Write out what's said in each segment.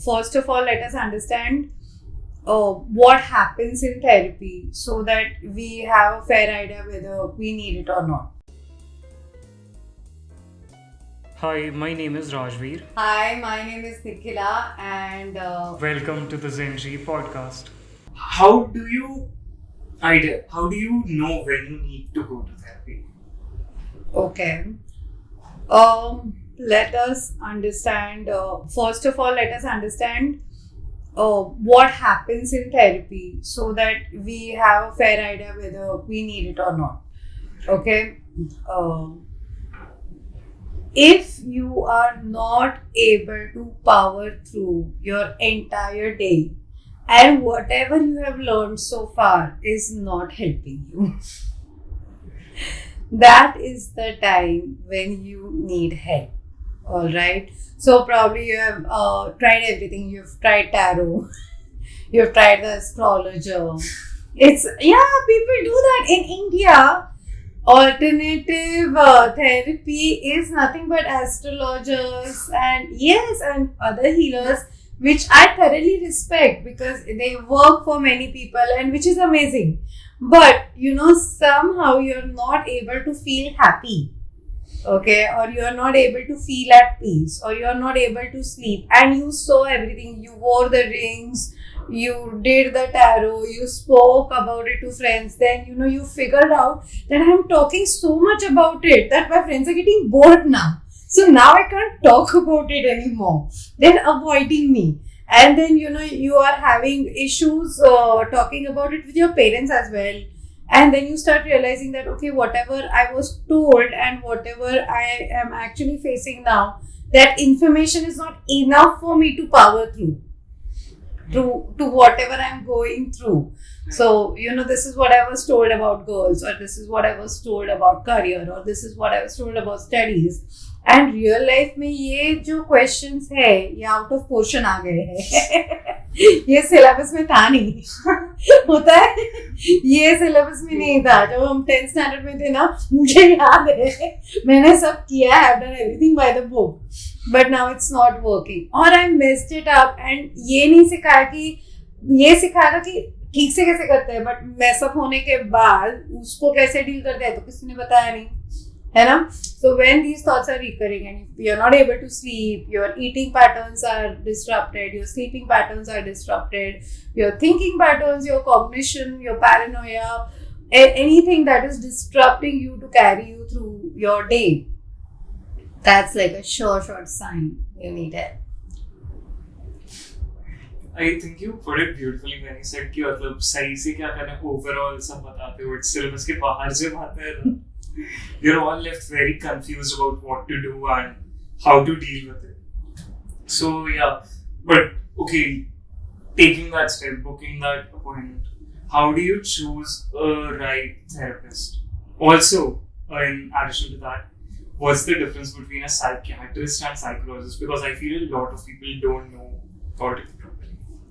First of all, let us understand what happens in therapy so that we have a fair idea whether we need it or not. Hi, my name is Rajveer. Hi, my name is Nikhila, and Welcome to the Zen-G podcast. How do you know when you need to go to therapy? okay. Let us understand. First of all, let us understand what happens in therapy so that we have a fair idea whether we need it or not. Okay. If you are not able to power through your entire day and whatever you have learned so far is not helping you, that is the time when you need help. All right. So probably you have tried everything. You've tried tarot. You've tried the astrologer. People do that in India. Alternative therapy is nothing but astrologers and other healers, which I thoroughly respect because they work for many people and which is amazing. But somehow you're not able to feel happy, okay, or you're not able to feel at peace, or you're not able to sleep, and you saw everything. You wore the rings, you did the tarot, you spoke about it to friends, then you figured out that I'm talking so much about it that my friends are getting bored now. So now I can't talk about it anymore. They're avoiding me. And then you are having issues talking about it with your parents as well. And then you start realizing that okay, whatever I was told and whatever I am actually facing now, that information is not enough for me to power through to whatever I'm going through. So, this is what I was told about girls, or this is what I was told about career, or this is what I was told about studies. And real life में ये जो questions है ये out of portion आ गए हैं. ये syllabus में था नहीं. होता है ये syllabus में नहीं था. जब हम 10th standard में थे ना, मुझे याद है मैंने सब किया है. I've done everything by the book. But now it's not working. Or I messed it up and ये नहीं सिखाया कि ठीक से कैसे करते हैं, बट मैसअप होने के बाद उसको कैसे डील करते हैं तो किसी ने बताया नहीं, है ना? So when these thoughts are recurring and you're not able to sleep, your eating patterns are disrupted, your sleeping patterns are disrupted, your thinking patterns, your cognition, your paranoia, anything that is disrupting you to carry you through your day, that's like a sure sign you need help. I think you put it beautifully when you said कि मतलब सही से क्या करना है overall सब बताते हो, syllabus के बाहर जब आते हैं ना, you're all left very confused about what to do and how to deal with it. So yeah, but okay, taking that step, booking that appointment, how do you choose a right therapist? Also, in addition to that, what's the difference between a psychiatrist and psychologist? Because I feel a lot of people don't know about it properly.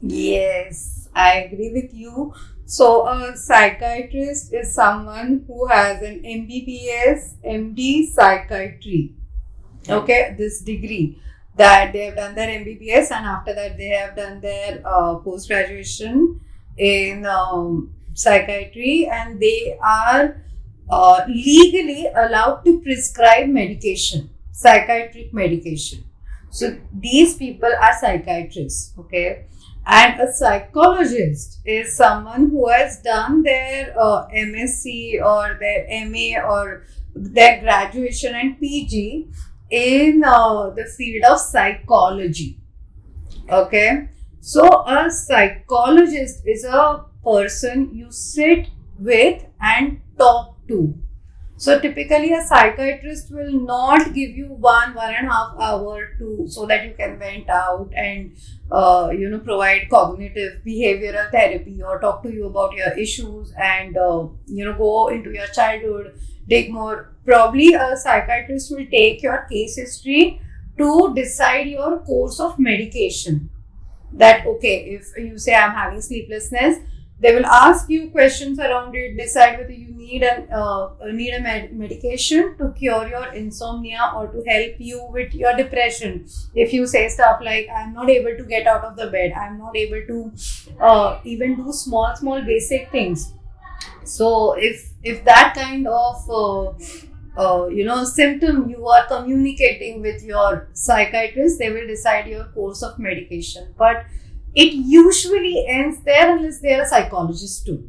Yes, I agree with you. So a psychiatrist is someone who has an MBBS, MD psychiatry. Okay, this degree that they have done their MBBS and after that they have done their post-graduation in psychiatry, and they are legally allowed to prescribe medication, psychiatric medication. So these people are psychiatrists, okay? And a psychologist is someone who has done their MSc or their MA or their graduation and PG in the field of psychology. Okay, so a psychologist is a person you sit with and talk to. So typically a psychiatrist will not give you 1.5 hours so that you can vent out and provide cognitive behavioral therapy or talk to you about your issues and go into your childhood, dig more. Probably a psychiatrist will take your case history to decide your course of medication. That okay, if you say I'm having sleeplessness, They will ask you questions around it, decide whether you need medication to cure your insomnia or to help you with your depression. If you say stuff like, I'm not able to get out of the bed, I'm not able to even do small basic things. So if that kind of symptom you are communicating with your psychiatrist, they will decide your course of medication. But it usually ends there unless they are a psychologist too.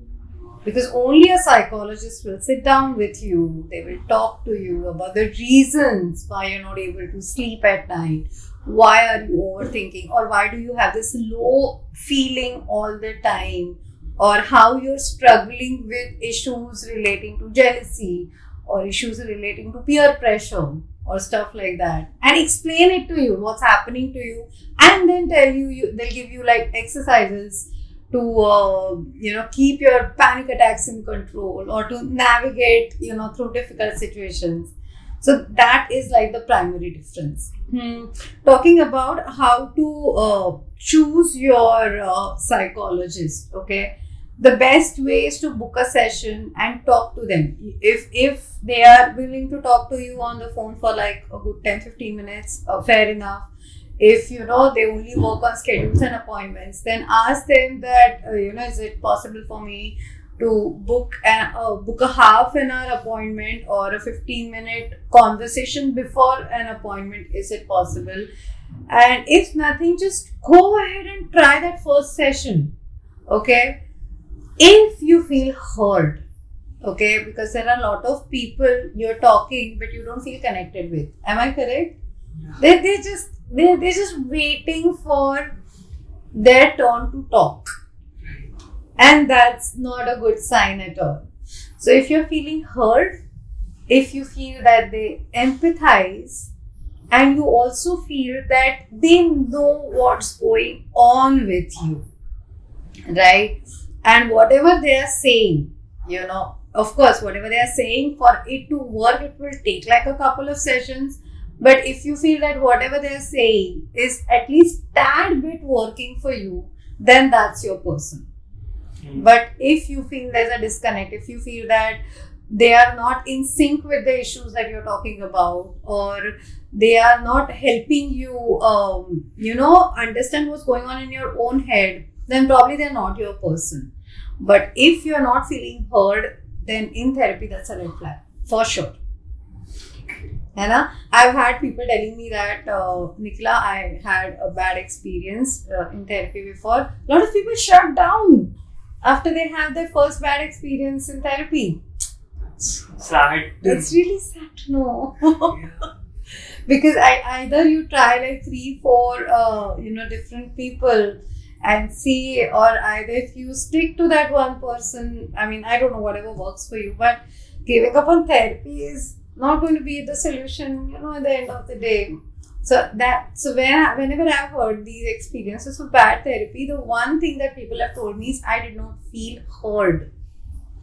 Because only a psychologist will sit down with you, they will talk to you about the reasons why you're not able to sleep at night, why are you overthinking, or why do you have this low feeling all the time, or how you're struggling with issues relating to jealousy or issues relating to peer pressure or stuff like that, and explain it to you what's happening to you, and then tell you they'll give you like exercises to keep your panic attacks in control or to navigate through difficult situations. So that is like the primary difference. Talking about how to choose your psychologist, okay, the best way is to book a session and talk to them. If they are willing to talk to you on the phone for like a good 10-15 minutes, fair enough. If they only work on schedules and appointments, then ask them that is it possible for me to book a half an hour appointment or a 15-minute conversation before an appointment? Is it possible? And if nothing, just go ahead and try that first session, okay? If you feel heard, okay, because there are a lot of people you're talking but you don't feel connected with. Am I correct? Yeah. They're just waiting for their turn to talk. And that's not a good sign at all. So if you're feeling heard, if you feel that they empathize, and you also feel that they know what's going on with you, right? And whatever they are saying, of course, whatever they are saying, for it to work, it will take like a couple of sessions. But if you feel that whatever they are saying is at least tad bit working for you, then that's your person. But if you feel there's a disconnect, if you feel that they are not in sync with the issues that you're talking about, or they are not helping you, understand what's going on in your own head, then probably they're not your person. But if you're not feeling heard, then in therapy, that's a red flag, for sure. I've had people telling me that, Nicola, I had a bad experience in therapy before. A lot of people shut down after they have their first bad experience in therapy. That's sad. That's really sad to know. Yeah. Because either you try like 3-4 different people and see, or either if you stick to that one person, I don't know, whatever works for you, but giving up on therapy is not going to be the solution, at the end of the day. So whenever I've heard these experiences of bad therapy, the one thing that people have told me is, I did not feel heard.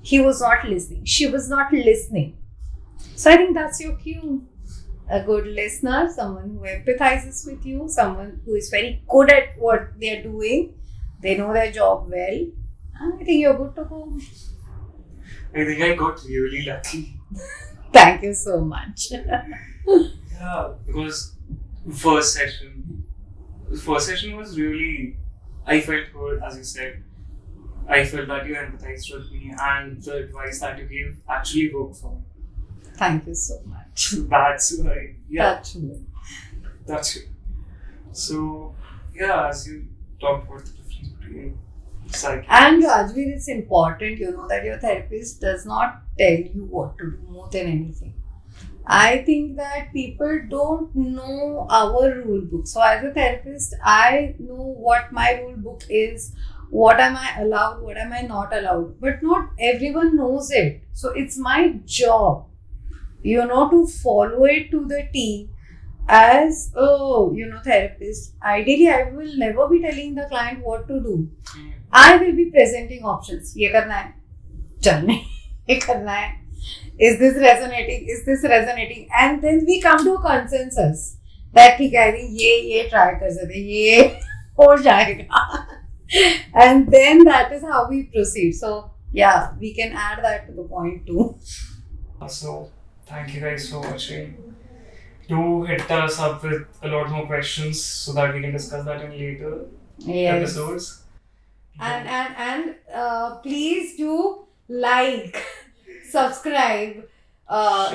He was not listening. She was not listening. So I think that's your cue. A good listener, someone who empathizes with you, someone who is very good at what they're doing. They know their job well. I think you're good to go. I think I got really lucky. Thank you so much. Yeah, because first session was really, I felt good, as you said. I felt that you empathized with me, and the advice that you gave actually worked for me. Thank you so much. That's why. Yeah. That's it. So, yeah, as you talked about the difference between psychiatry and Rajveer, it's important, that your therapist does not tell you what to do more than anything. I think that people don't know our rule book. So as a therapist, I know what my rule book is, what am I allowed, what am I not allowed. But not everyone knows it. So it's my job, to follow it to the T. As a therapist, ideally I will never be telling the client what to do. I will be presenting options. ये करना है, चल नहीं, ये करना है. Is this resonating? Is this resonating? And then we come to a consensus that ठीक है, I think ये try कर सकते, ये हो जाएगा. And then that is how we proceed. So yeah, we can add that to the point too. So, thank you guys so much. Do hit us up with a lot more questions so that we can discuss that in later episodes. And please do like, subscribe,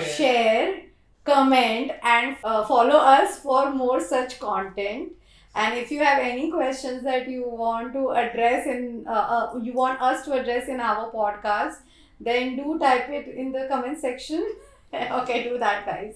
share, comment, and follow us for more such content. And if you have any questions that you want to address you want us to address in our podcast, then do type it in the comment section. Okay, do that, guys.